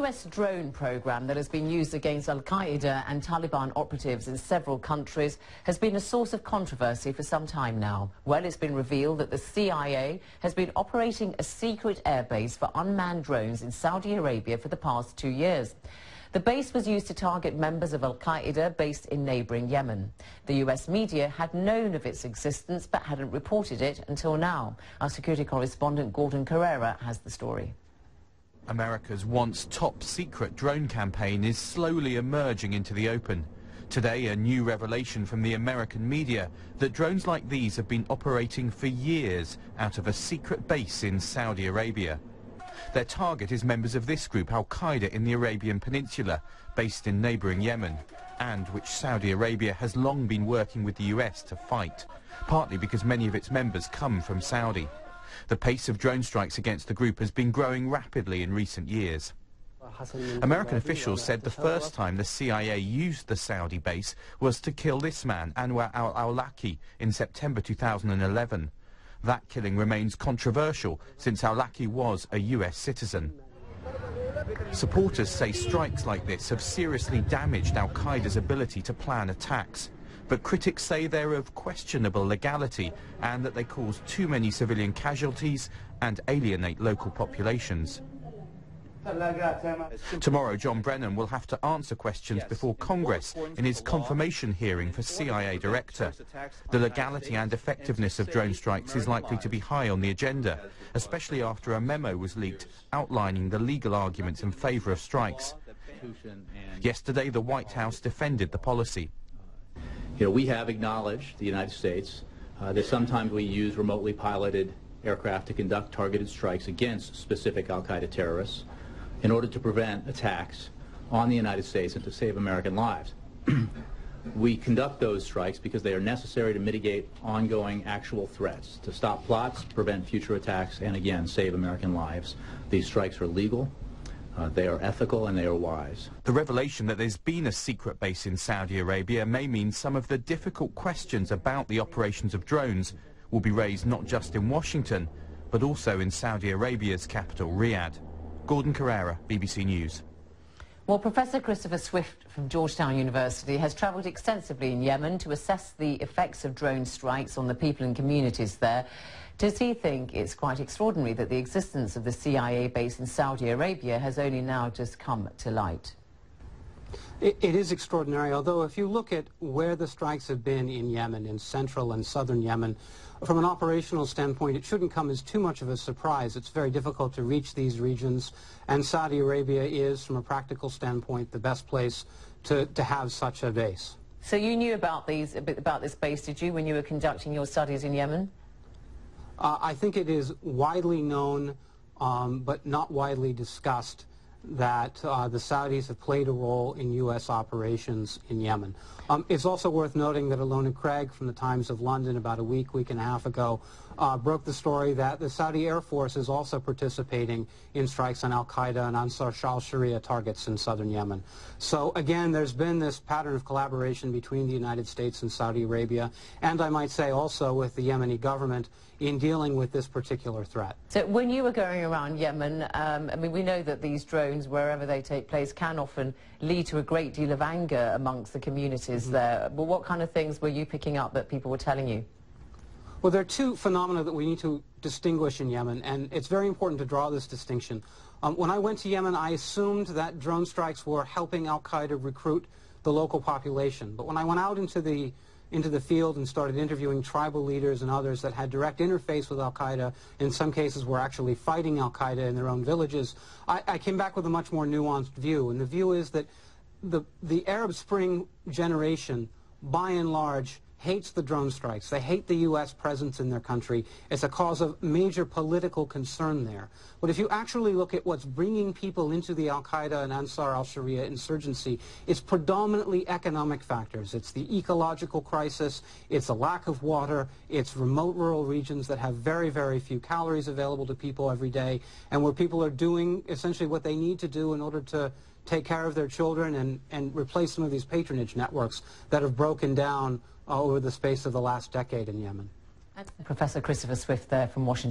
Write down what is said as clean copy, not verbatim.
US drone program that has been used against Al-Qaeda and Taliban operatives in several countries has been a source of controversy for some time now. Well, it's been revealed that the CIA has been operating a secret airbase for unmanned drones in Saudi Arabia for the past 2 years. The base was used to target members of Al-Qaeda based in neighbouring Yemen. The US media had known of its existence but hadn't reported it until now. Our security correspondent Gordon Carrera has the story. America's once top-secret drone campaign is slowly emerging into the open. Today, a new revelation from the American media that drones like these have been operating for years out of a secret base in Saudi Arabia. Their target is members of this group, Al-Qaeda, in the Arabian Peninsula, based in neighbouring Yemen, and which Saudi Arabia has long been working with the US to fight, partly because many of its members come from Saudi. The pace of drone strikes against the group has been growing rapidly in recent years. American officials said the first time the CIA used the Saudi base was to kill this man, Anwar al-Awlaki, in September 2011. That killing remains controversial since al-Awlaki was a US citizen. Supporters say strikes like this have seriously damaged al-Qaeda's ability to plan attacks. But critics say they're of questionable legality and that they cause too many civilian casualties and alienate local populations. Tomorrow, John Brennan will have to answer questions before Congress in his confirmation hearing for CIA director. The legality and effectiveness of drone strikes is likely to be high on the agenda, especially after a memo was leaked outlining the legal arguments in favour of strikes. Yesterday, the White House defended the policy. We have acknowledged, the United States, that sometimes we use remotely piloted aircraft to conduct targeted strikes against specific al-Qaeda terrorists in order to prevent attacks on the United States and to save American lives. We conduct those strikes because they are necessary to mitigate ongoing actual threats, to stop plots, prevent future attacks, and again, save American lives. These strikes are legal. They are ethical and they are wise. The revelation that there's been a secret base in Saudi Arabia may mean some of the difficult questions about the operations of drones will be raised not just in Washington, but also in Saudi Arabia's capital, Riyadh. Gordon Carrera, BBC News. Well, Professor Christopher Swift from Georgetown University has travelled extensively in Yemen to assess the effects of drone strikes on the people and communities there. Does he think it's quite extraordinary that the existence of the CIA base in Saudi Arabia has only now just come to light? It is extraordinary, although if you look at where the strikes have been in Yemen, in central and southern Yemen, from an operational standpoint, it shouldn't come as too much of a surprise. It's very difficult to reach these regions, and Saudi Arabia is, from a practical standpoint, the best place to have such a base. So you knew about a bit about this base, did you, when you were conducting your studies in Yemen? I think it is widely known, but not widely discussed, that the Saudis have played a role in U.S. operations in Yemen. It's also worth noting that Alona Craig from the Times of London about a week and a half ago broke the story that the Saudi Air Force is also participating in strikes on al-Qaeda and Ansar al-Sharia targets in southern Yemen. So again, there's been this pattern of collaboration between the United States and Saudi Arabia, and I might say also with the Yemeni government in dealing with this particular threat. So when you were going around Yemen, I mean, we know that these drones, wherever they take place, can often lead to a great deal of anger amongst the communities there. Well, what kind of things were you picking up that people were telling you? Well, there are two phenomena that we need to distinguish in Yemen, and it's very important to draw this distinction. When I went to Yemen, I assumed that drone strikes were helping al-Qaeda recruit the local population. But when I went out into the field and started interviewing tribal leaders and others that had direct interface with al-Qaeda, in some cases were actually fighting al-Qaeda in their own villages, I came back with a much more nuanced view. And the view is that the Arab Spring generation, by and large, hates the drone strikes. They hate the U.S. presence in their country. It's a cause of major political concern there. But if you actually look at what's bringing people into the al-Qaeda and Ansar al-Sharia insurgency, it's predominantly economic factors. It's the ecological crisis, it's a lack of water, it's remote rural regions that have very, very few calories available to people every day, and where people are doing essentially what they need to do in order to take care of their children and replace some of these patronage networks that have broken down over the space of the last decade in Yemen. Professor Christopher Swift there from Washington.